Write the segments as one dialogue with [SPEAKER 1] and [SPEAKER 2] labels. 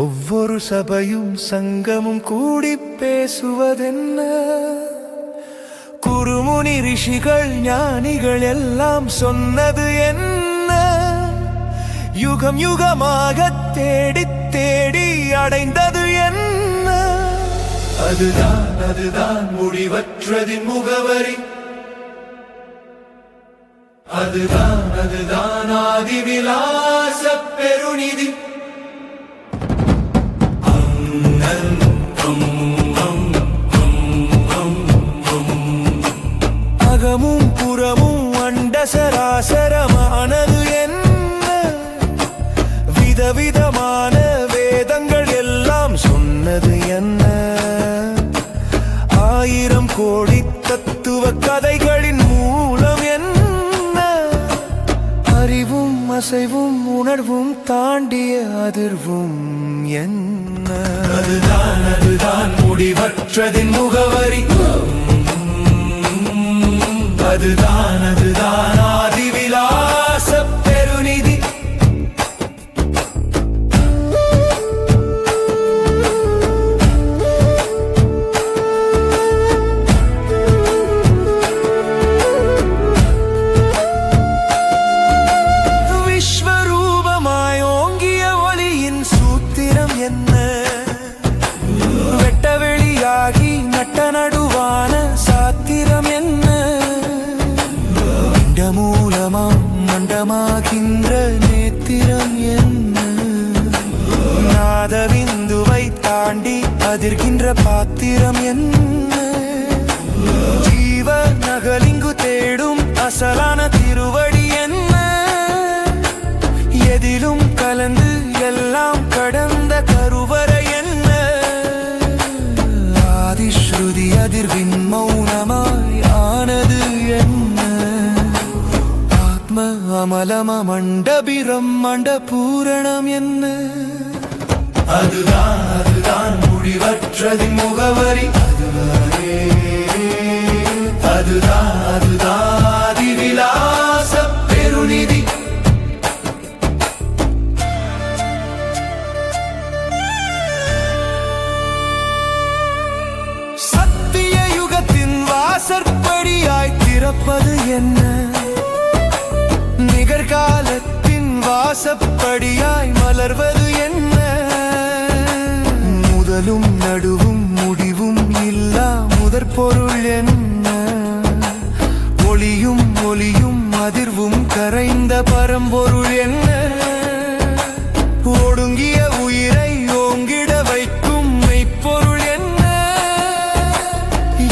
[SPEAKER 1] ஒவ்வொரு சபையும் சங்கமும் கூடி பேசுவதென்ன? குருமுனி ரிஷிகள் ஞானிகள் எல்லாம் சொன்னது என்ன? யுகம் யுகமாக தேடி தேடி அடைந்தது என்ன? அதுதான் முடிவற்றதின் முகவரி. அதுதான் ஆதிவிலாச பெருநிதி. அகமும் புறமும் அண்ட சராசரமானது என்ன? விதவிதமான வேதங்கள் எல்லாம் சொன்னது என்ன? 1000 கோடி தத்துவ கதைகளின் மூலம் என்ன? அறிவும் அசைவும் உணர்வும் தாண்டிய அதிர்வும் என்ன? அதுதான் முடிவற்றதின் முகவரி. அதுதான் ஆதிவிலாச பெருநிதி. விஸ்வரூபமாய் ஓங்கிய ஒளியின் சூத்திரம் என்ன? வெட்டவெளியாகி நட்ட நடுவான சாத்திரம் என்ன? மூலமாம் மண்டமாகின்ற நேத்திரம் என்ன? நாதவிந்துவை தாண்டி அதிர்கின்ற பாத்திரம் என்ன? ஜீவ நகலிங்கு தேடும் அசலான திருவடி என்ன? எதிலும் கலந்து எல்லாம் கடந்த கருவறை என்ன? ஆதிஸ்ருதி அதிர்வின் மௌனமாய் ஆனது என்ன? அமலம மண்டபிரம்மண்ட பூரணம் என்ன? அதுதான் முடிவற்றதின் முகவரி. அதுதான் ஆதிவிலாச பெருநிதி. சத்திய யுகத்தின் வாசற்படியாய் திறப்பது என்ன? நிகழ்காலத்தின் வாசப்படியாய் மலர்வது என்ன? முதலும் நடுவும் முடிவும் இல்லா முதற்பொருள் என்ன? ஒளியும் அதிர்வும் கரைந்த பரம்பொருள் என்ன? ஒடுங்கிய உயிரை ஓங்கிட வைக்கும் மெய்ப்பொருள் என்ன?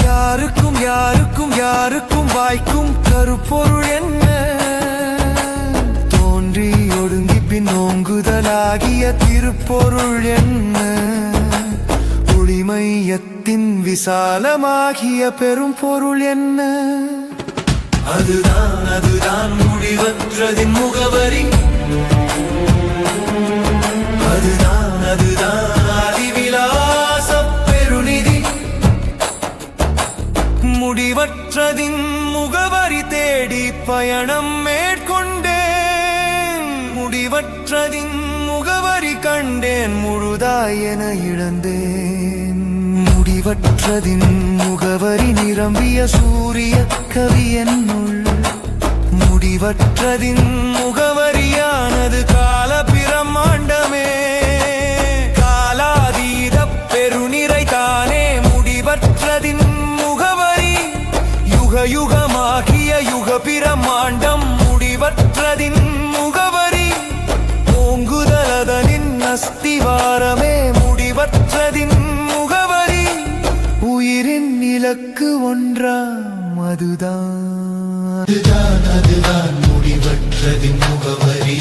[SPEAKER 1] யாருக்கும் யாருக்கும் யாருக்கும் வாய்க்கும் கருப்பொருள் என்ன? ஓங்குதலாகிய திருப்பொருள் என்ன? ஒளிமையத்தின் விசாலமாகிய பெரும் பொருள் என்ன? அதுதான் முடிவற்றதின் முகவரி. அதுதான் ஆதிவிலாச பெருநிதி. முடிவற்றதின் முகவரி தேடி பயணம் மேற்கொண்டேன். முடிவற்றதின் முகவரி கண்டேன், முழுதாய் என இழந்தேன். முடிவற்றதின் முகவரி நிரம்பிய சூரிய கவி என்னுள். முடிவற்றதின் முகவரியானது கால பிரம்மாண்டமே. காலாதீத பெருநிறை தானே முடிவற்றதின் முகவரி. யுக யுகமாகிய யுக பிரம்மாண்டம் முடிவற்றதின் முகவரி. ஓங்குதலதனின் அஸ்திவாரமே முடிவற்றதின் முகவரி. உயிரின் இலக்கு ஒன்றாம், அதுதான் முடிவற்றதின் முகவரி.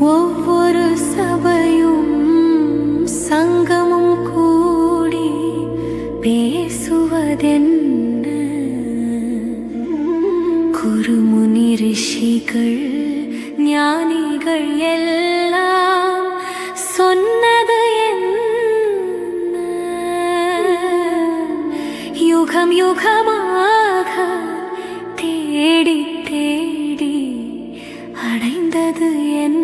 [SPEAKER 2] ஒவ்வொரு சபையும் சங்கமும் கூடி பேசுவதென்ன? குருமுனி ரிஷிகள் ஞானிகள் எல்லாம் சொன்னது என்ன? யுகம் யுகமாக தேடி தேடி அடைந்தது என்ன?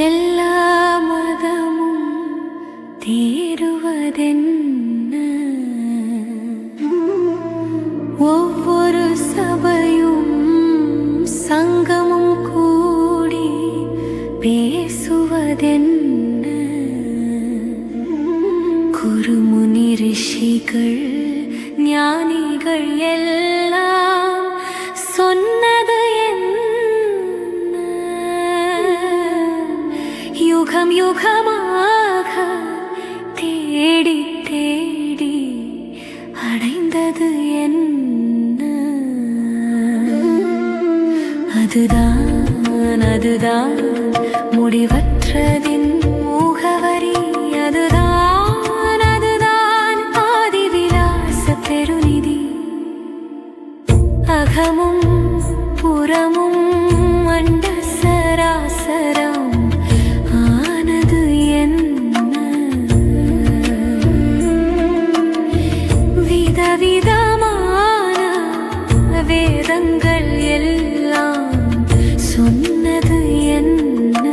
[SPEAKER 2] எல்லா மதமும் தேறுவதென்ன? ஒவ்வொரு சபையும் சங்கமும் கூடி பேசுவதென்ன? குருமுனி ரிஷிகள் ஞானிகள் எல்லாம் சொன்னது என்ன? யுகம் யுகமாக தேடி தேடி அடைந்தது என்ன? அதுதான் முடிவற்றதின் முகவரி. அதுதான் ஆதிவிலாச பெருநிதி. அகமும் புறமும் அண்ட சராசரம் ஆனது என்ன? விதவிதமான வேதங்கள் எல்லாம் சொன்னது என்ன?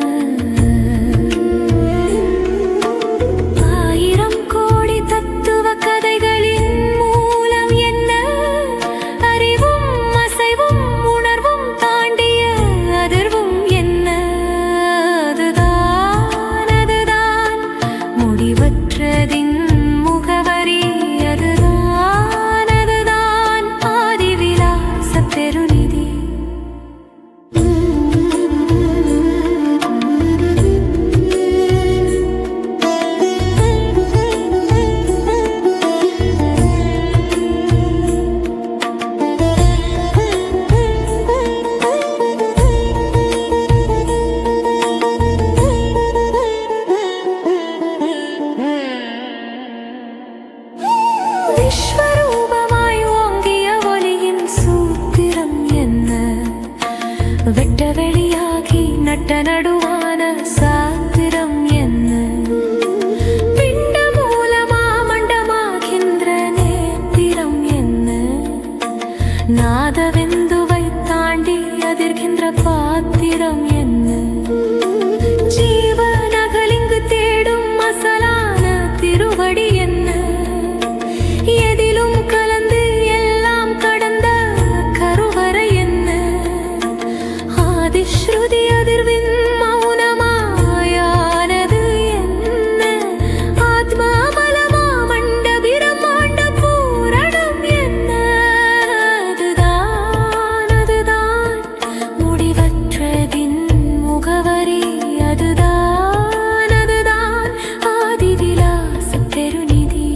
[SPEAKER 2] ஆயிரம் கோடி தத்துவ கதைகளின் மூலம் என்ன? அறிவும் அசைவும் உணர்வும் தாண்டிய அதிர்வும் என்ன? அதுதான் முடிவற்றதின் முகவரி. அதுதான் ஆதிவிலாச பெருநிதி. விஸ்வரூபமாய் ஓங்கிய ஒளியின் சூத்திரம் என்ன? வெட்ட வெளியாகி நட்ட நடுவான சாத்திரம் என்ன? பிண்ட மூலமா மண்டமாகின்ற நேத்திரம் என்ன? நாதவெந்துவை தாண்டி அதிர்கின்ற பாத்திரம் என்ன? ஜீவனகலிங்கு தேடும் மசலான திருவடி என்ன? எதிலும் கலந்து எல்லாம் கடந்த கருவறை என்ன? ஆதிஸ்ருதி அதிர்வின் மௌனமாயானது என்ன? ஆத்மா பலமா மண்ட பிரம்மாண்ட பூரணம் என்ன? அதுதான் முடிவற்றதின் முகவரி. அதுதான் ஆதிவிலாச பெருநிதி.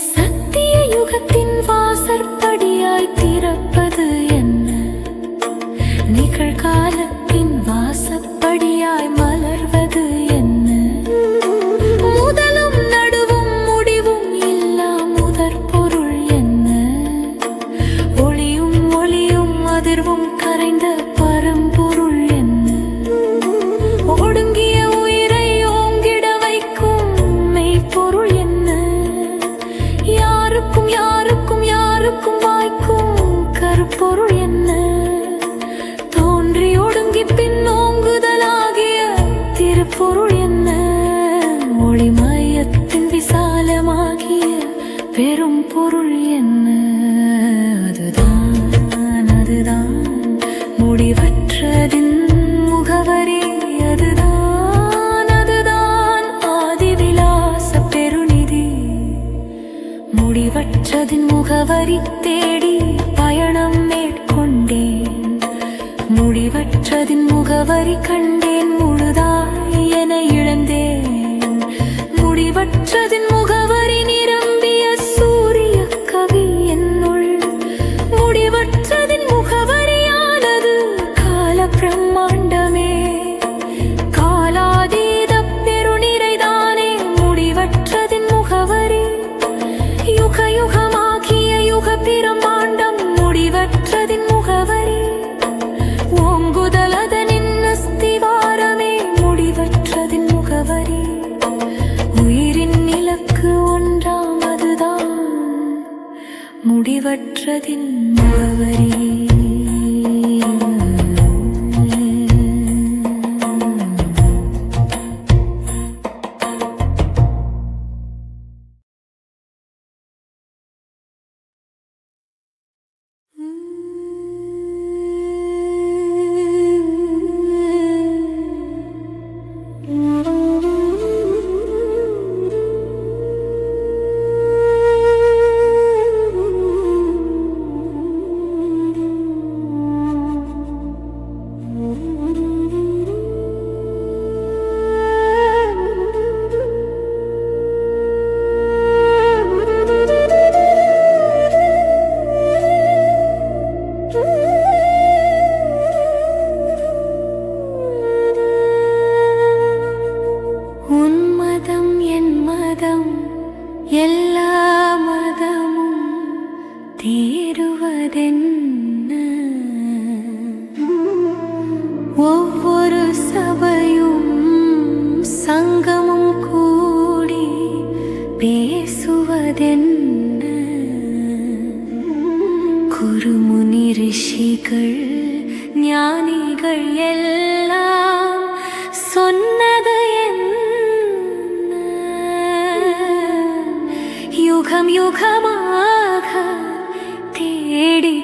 [SPEAKER 2] சத்திய யுகத்தின் வாசற்படியாய் திறப்பது என்ன? நிகழ்காலத்தின் வாசப்படியாய் மலர்வது என்ன? முதலும் நடுவும் முடிவும் இல்லா முதற் பொருள் என்ன? ஒளியும் தேடி பயணம் மேற்கொண்டேன். முடிவற்றதின் முகவரி கண்டேன், முழுதாய் என இழந்தேன். முடிவற்றதின் முகவரி நிரம்பிய சூரிய கவி என்னுள். முடிவற்றதின் முகவரியானது கால பிரம்மாண்டமே, காலாதீத பெருநிறைதானே. முடிவற்றதின் முகவரி யுக யுகமாகிய யுக பிரம்மாண்டம். முடிவற்றதின் முகவரி ஓங்குதல் அதனின் அஸ்திவாரமே. முடிவற்றதின் முகவரி உயிரின் இலக்கு ஒன்றாம், அதுதான் முடிவற்றதின் முகவரி. எல்லா மதமும் தேறுவதென்ன? ஒவ்வொரு சபையும் சங்கமும் கூடி பேசுவதென்ன? குருமுனி ரிஷிகள் ஞானிகள் எல்லாம் சொன்னது யுகம் யுகமாக தேடி